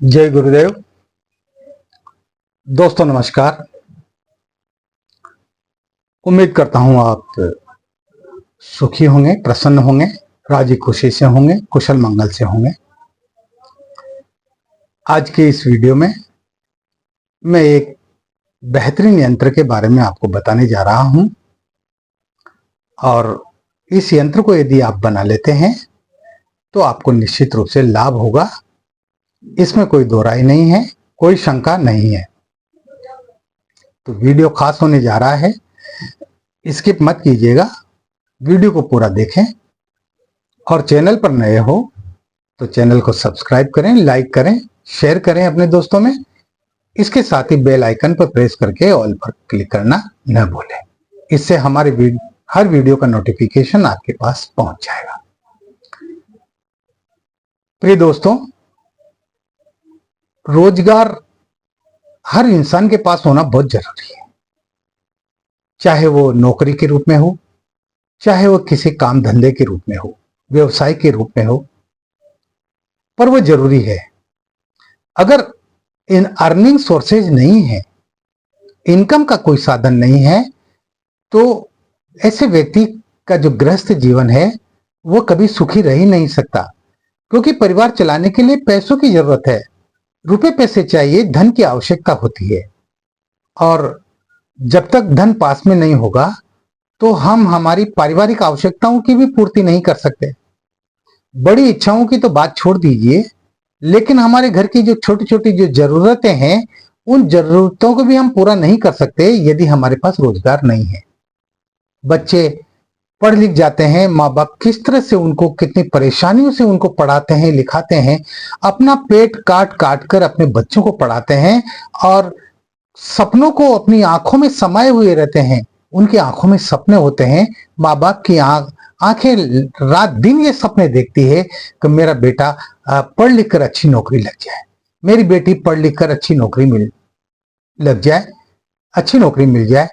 जय गुरुदेव। दोस्तों नमस्कार। उम्मीद करता हूं आप सुखी होंगे, प्रसन्न होंगे, राजी खुशी से होंगे, कुशल मंगल से होंगे। आज के इस वीडियो में मैं एक बेहतरीन यंत्र के बारे में आपको बताने जा रहा हूं और इस यंत्र को यदि आप बना लेते हैं तो आपको निश्चित रूप से लाभ होगा। इसमें कोई दो राय नहीं है, कोई शंका नहीं है। तो वीडियो खास होने जा रहा है, स्किप मत कीजिएगा, वीडियो को पूरा देखें और चैनल पर नए हो तो चैनल को सब्सक्राइब करें, लाइक करें, शेयर करें अपने दोस्तों में। इसके साथ ही बेल आइकन पर प्रेस करके ऑल पर क्लिक करना न भूलें। इससे हमारे हर वीडियो का नोटिफिकेशन आपके पास पहुंच जाएगा। प्रिय दोस्तों, रोजगार हर इंसान के पास होना बहुत जरूरी है। चाहे वो नौकरी के रूप में हो, चाहे वो किसी काम धंधे के रूप में हो, व्यवसाय के रूप में हो, पर वो जरूरी है। अगर इन अर्निंग सोर्सेज नहीं है, इनकम का कोई साधन नहीं है, तो ऐसे व्यक्ति का जो गृहस्थ जीवन है वो कभी सुखी रह ही नहीं सकता। क्योंकि परिवार चलाने के लिए पैसों की जरूरत है, रुपए पैसे चाहिए, धन की आवश्यकता होती है। और जब तक धन पास में नहीं होगा तो हम हमारी पारिवारिक आवश्यकताओं की भी पूर्ति नहीं कर सकते। बड़ी इच्छाओं की तो बात छोड़ दीजिए, लेकिन हमारे घर की जो छोटी छोटी जो जरूरतें हैं, उन जरूरतों को भी हम पूरा नहीं कर सकते यदि हमारे पास रोजगार नहीं है। बच्चे पढ़ लिख जाते हैं, माँ बाप किस तरह से उनको कितनी परेशानियों से उनको पढ़ाते हैं, लिखाते हैं, अपना पेट काट काट कर अपने बच्चों को पढ़ाते हैं और सपनों को अपनी आंखों में समाये हुए रहते हैं। उनकी आंखों में सपने होते हैं। माँ बाप की आंखें रात दिन ये सपने देखती है कि मेरा बेटा पढ़ लिख कर अच्छी नौकरी लग जाए, मेरी बेटी पढ़ लिख कर अच्छी नौकरी लग जाए, अच्छी नौकरी मिल जाए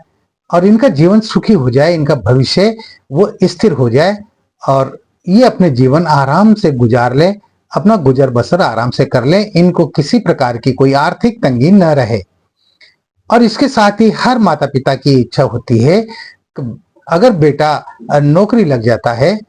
और इनका जीवन सुखी हो जाए, इनका भविष्य वो स्थिर हो जाए और ये अपने जीवन आराम से गुजार ले, अपना गुजर बसर आराम से कर ले, इनको किसी प्रकार की कोई आर्थिक तंगी न रहे। और इसके साथ ही हर माता पिता की इच्छा होती है कि अगर बेटा नौकरी लग जाता है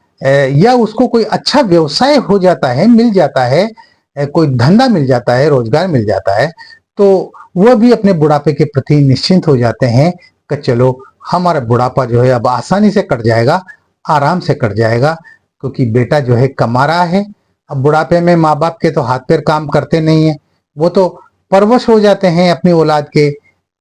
या उसको कोई अच्छा व्यवसाय हो जाता है, मिल जाता है, कोई धंधा मिल जाता है, रोजगार मिल जाता है, तो वह भी अपने बुढ़ापे के प्रति निश्चिंत हो जाते हैं कि चलो हमारा बुढ़ापा जो है अब आसानी से कट जाएगा, आराम से कट जाएगा, क्योंकि बेटा जो है कमा रहा है। अब बुढ़ापे में माँ बाप के तो हाथ पैर काम करते नहीं है, वो तो परवश हो जाते हैं अपनी औलाद के।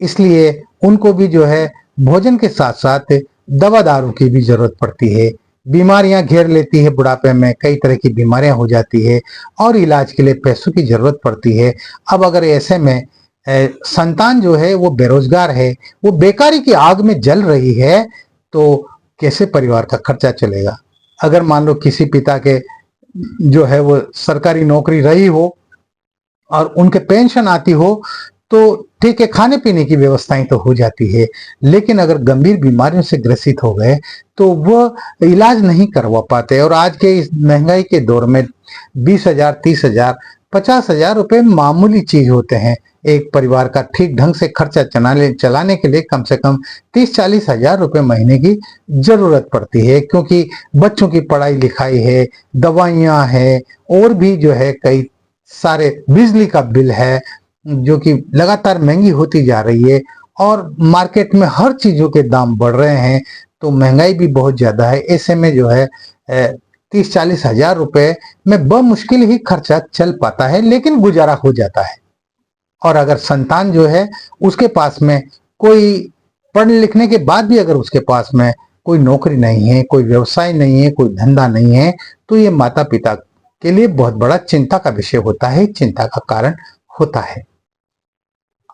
इसलिए उनको भी जो है भोजन के साथ साथ दवा दारू की भी जरूरत पड़ती है। बीमारियां घेर लेती है, बुढ़ापे में कई तरह की बीमारियां हो जाती है और इलाज के लिए पैसों की जरूरत पड़ती है। अब अगर ऐसे में संतान जो है वो बेरोजगार है, वो बेकारी की आग में जल रही है, तो कैसे परिवार का खर्चा चलेगा। अगर मान लो किसी पिता के जो है वो सरकारी नौकरी रही हो और उनके पेंशन आती हो तो ठीक है, खाने पीने की व्यवस्थाएं तो हो जाती है, लेकिन अगर गंभीर बीमारियों से ग्रसित हो गए तो वह इलाज नहीं करवा पाते। और आज के इस महंगाई के दौर में 20,000, 30,000, 50,000 रुपए मामूली चीज होते हैं। एक परिवार का ठीक ढंग से खर्चा चलाने के लिए कम से कम 30-40 हजार रुपए महीने की जरूरत पड़ती है, क्योंकि बच्चों की पढ़ाई लिखाई है, दवाइयां है और भी जो है कई सारे, बिजली का बिल है जो कि लगातार महंगी होती जा रही है और मार्केट में हर चीजों के दाम बढ़ रहे हैं, तो महंगाई भी बहुत ज्यादा है। ऐसे में जो है 30-40 हजार रुपए में बमुश्किल ही खर्चा चल पाता है, लेकिन गुजारा हो जाता है। और अगर संतान जो है उसके पास में कोई पढ़ने लिखने के बाद भी अगर उसके पास में कोई नौकरी नहीं है, कोई व्यवसाय नहीं है, कोई धंधा नहीं है, तो ये माता पिता के लिए बहुत बड़ा चिंता का विषय होता है, चिंता का कारण होता है।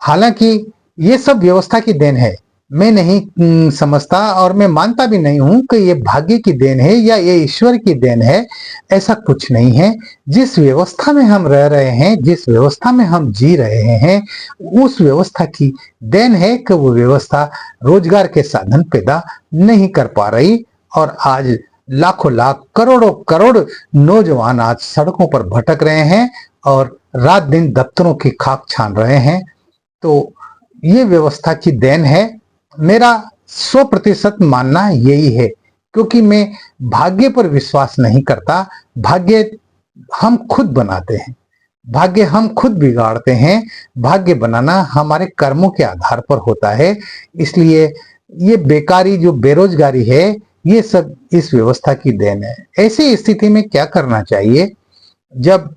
हालांकि ये सब व्यवस्था की देन है, मैं नहीं समझता और मैं मानता भी नहीं हूं कि ये भाग्य की देन है या ये ईश्वर की देन है। ऐसा कुछ नहीं है। जिस व्यवस्था में हम रह रहे हैं, जिस व्यवस्था में हम जी रहे हैं, उस व्यवस्था की देन है कि वो व्यवस्था रोजगार के साधन पैदा नहीं कर पा रही और आज लाखों लाख करोड़ों करोड़ नौजवान आज सड़कों पर भटक रहे हैं और रात दिन दफ्तरों की खाक छान रहे हैं। तो ये व्यवस्था की देन है। मेरा 100% मानना यही है, क्योंकि मैं भाग्य पर विश्वास नहीं करता। भाग्य हम खुद बनाते हैं, भाग्य हम खुद बिगाड़ते हैं। भाग्य बनाना हमारे कर्मों के आधार पर होता है। इसलिए ये बेकारी जो बेरोजगारी है, ये सब इस व्यवस्था की देन है। ऐसी स्थिति में क्या करना चाहिए? जब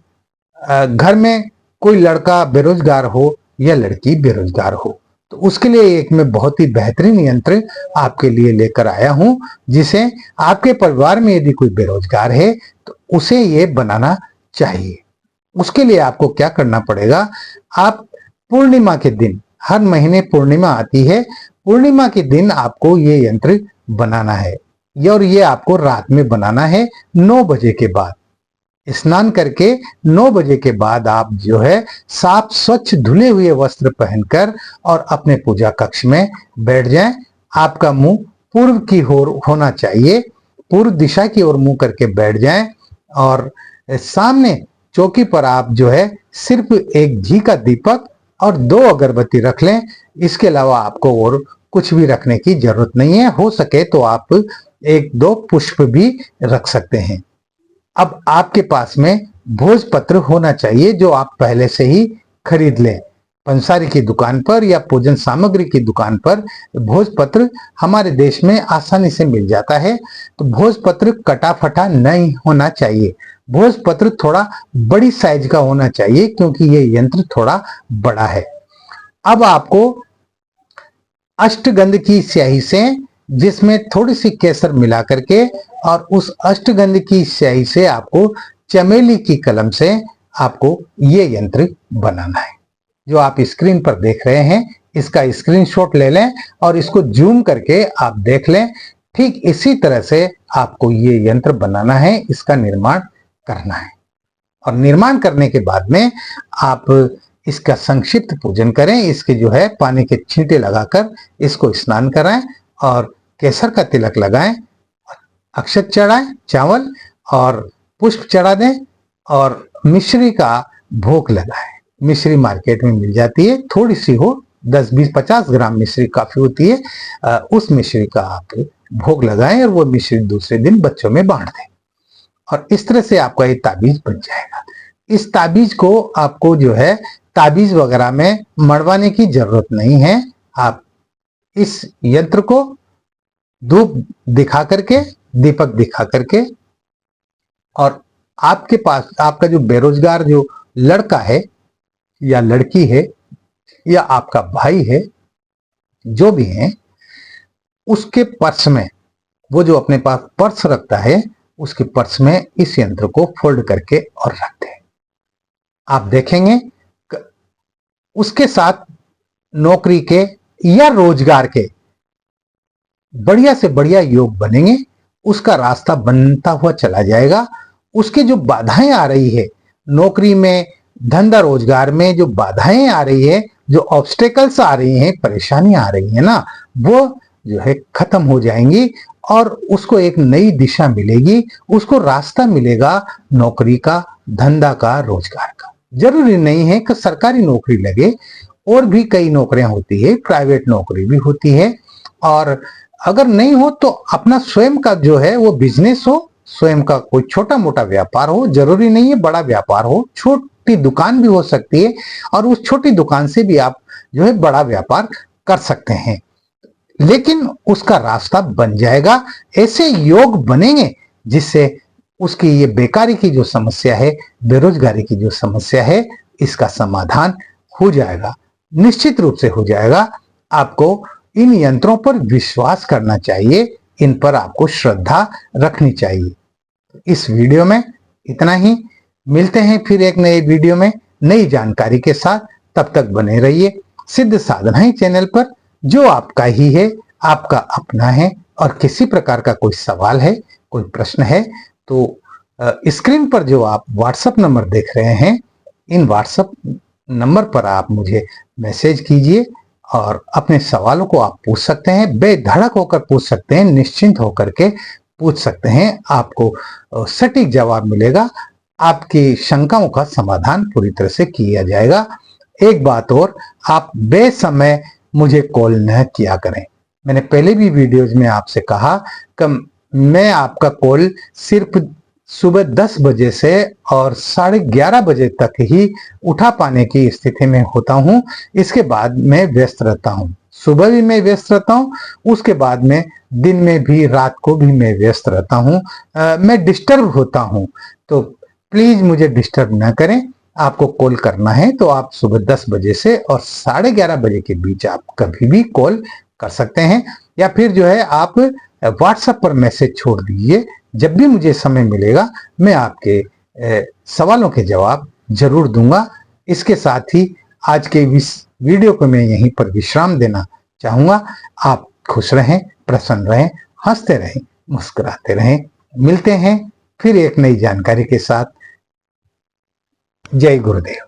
घर में कोई लड़का बेरोजगार हो या लड़की बेरोजगार हो, तो उसके लिए एक मैं बहुत ही बेहतरीन यंत्र आपके लिए लेकर आया हूं, जिसे आपके परिवार में यदि कोई बेरोजगार है तो उसे ये बनाना चाहिए। उसके लिए आपको क्या करना पड़ेगा? आप पूर्णिमा के दिन, हर महीने पूर्णिमा आती है, पूर्णिमा के दिन आपको ये यंत्र बनाना है। और ये आपको रात में बनाना है 9 बजे के बाद। स्नान करके 9 बजे के बाद आप जो है साफ स्वच्छ धुले हुए वस्त्र पहनकर और अपने पूजा कक्ष में बैठ जाएं। आपका मुंह पूर्व की ओर होना चाहिए, पूर्व दिशा की ओर मुंह करके बैठ जाएं और सामने चौकी पर आप जो है सिर्फ एक घी का दीपक और 2 अगरबत्ती रख लें। इसके अलावा आपको और कुछ भी रखने की जरूरत नहीं है। हो सके तो आप 1-2 पुष्प भी रख सकते हैं। अब आपके पास में भोजपत्र होना चाहिए, जो आप पहले से ही खरीद लें। पंसारी की दुकान पर या पूजन सामग्री की दुकान पर भोजपत्र हमारे देश में आसानी से मिल जाता है। तो भोजपत्र कटा फटा नहीं होना चाहिए। भोजपत्र थोड़ा बड़ी साइज का होना चाहिए, क्योंकि ये यंत्र थोड़ा बड़ा है। अब आपको अष्टगंध की स्याही से, जिसमें थोड़ी सी केसर मिला करके, और उस अष्टगंध की स्याही से आपको चमेली की कलम से आपको ये यंत्र बनाना है। जो आप स्क्रीन पर देख रहे हैं, इसका स्क्रीनशॉट ले लें और इसको जूम करके आप देख लें। ठीक इसी तरह से आपको ये यंत्र बनाना है, इसका निर्माण करना है। और निर्माण करने के बाद में आप इसका संक्षिप्त पूजन करें। इसके जो है पानी के छींटे लगाकर इसको स्नान कराएं और केसर का तिलक लगाएं, अक्षत चढ़ाएं, चावल और पुष्प चढ़ा दें और मिश्री का भोग लगाएं। मिश्री मार्केट में मिल जाती है, थोड़ी सी हो, 10, 20, 50 ग्राम मिश्री काफी होती है। उस मिश्री का आप भोग लगाएं और वो मिश्री दूसरे दिन बच्चों में बांट दें। और इस तरह से आपका ये ताबीज बन जाएगा। इस ताबीज को आपको जो है ताबीज वगैरह में मड़वाने की जरूरत नहीं है। आप इस यंत्र को धूप दिखा करके, दीपक दिखा करके, और आपके पास आपका जो बेरोजगार जो लड़का है या लड़की है या आपका भाई है, जो भी है, उसके पर्स में, वो जो अपने पास पर्स रखता है, उसके पर्स में इस यंत्र को फोल्ड करके और रख दें। आप देखेंगे उसके साथ नौकरी के या रोजगार के बढ़िया से बढ़िया योग बनेंगे। उसका रास्ता बनता हुआ चला जाएगा। उसकी जो बाधाएं आ रही है नौकरी में, धंधा रोजगार में, जो बाधाएं आ रही है, जो ऑब्स्टेकल्स आ रही हैं, परेशानियां आ रही है ना, वो जो है खत्म हो जाएंगी और उसको एक नई दिशा मिलेगी। उसको रास्ता मिलेगा नौकरी का, धंधा का, रोजगार का। जरूरी नहीं है कि सरकारी नौकरी लगे, और भी कई नौकरियां होती है, प्राइवेट नौकरी भी होती है। और अगर नहीं हो तो अपना स्वयं का जो है वो बिजनेस हो, स्वयं का कोई छोटा मोटा व्यापार हो। जरूरी नहीं है बड़ा व्यापार हो, छोटी दुकान भी हो सकती है, और उस छोटी दुकान से भी आप जो है बड़ा व्यापार कर सकते हैं। लेकिन उसका रास्ता बन जाएगा। ऐसे योग बनेंगे जिससे उसकी ये बेकारी की जो समस्या है, बेरोजगारी की जो समस्या है, इसका समाधान हो जाएगा, निश्चित रूप से हो जाएगा। आपको इन यंत्रों पर विश्वास करना चाहिए, इन पर आपको श्रद्धा रखनी चाहिए। इस वीडियो में इतना ही। मिलते हैं फिर एक नए वीडियो में नई जानकारी के साथ। तब तक बने रहिए सिद्ध साधनाएं चैनल पर, जो आपका ही है, आपका अपना है। और किसी प्रकार का कोई सवाल है, कोई प्रश्न है, तो स्क्रीन पर जो आप व्हाट्सएप नंबर देख रहे हैं, इन व्हाट्सएप नंबर पर आप मुझे मैसेज कीजिए और अपने सवालों को आप पूछ सकते हैं। बेधड़क होकर पूछ सकते हैं, निश्चिंत होकर के पूछ सकते हैं, आपको सटीक जवाब मिलेगा, आपकी शंकाओं का समाधान पूरी तरह से किया जाएगा। एक बात और, आप बेसमय मुझे कॉल न किया करें। मैंने पहले भी वीडियोज में आपसे कहा कि मैं आपका कॉल सिर्फ सुबह 10 बजे से और 11:30 बजे तक ही उठा पाने की स्थिति में होता हूं। इसके बाद मैं व्यस्त रहता हूं, सुबह भी मैं व्यस्त रहता हूं, उसके बाद में दिन में भी, रात को भी मैं व्यस्त रहता हूं। मैं डिस्टर्ब होता हूं, तो प्लीज मुझे डिस्टर्ब ना करें। आपको कॉल करना है तो आप सुबह 10 बजे से और 11:30 बजे के बीच आप कभी भी कॉल कर सकते हैं, या फिर जो है आप व्हाट्सएप पर मैसेज छोड़ दीजिए। जब भी मुझे समय मिलेगा मैं आपके सवालों के जवाब जरूर दूंगा। इसके साथ ही आज के इस वीडियो को मैं यहीं पर विश्राम देना चाहूंगा। आप खुश रहें, प्रसन्न रहें, हंसते रहें, मुस्कुराते रहें। मिलते हैं फिर एक नई जानकारी के साथ। जय गुरुदेव।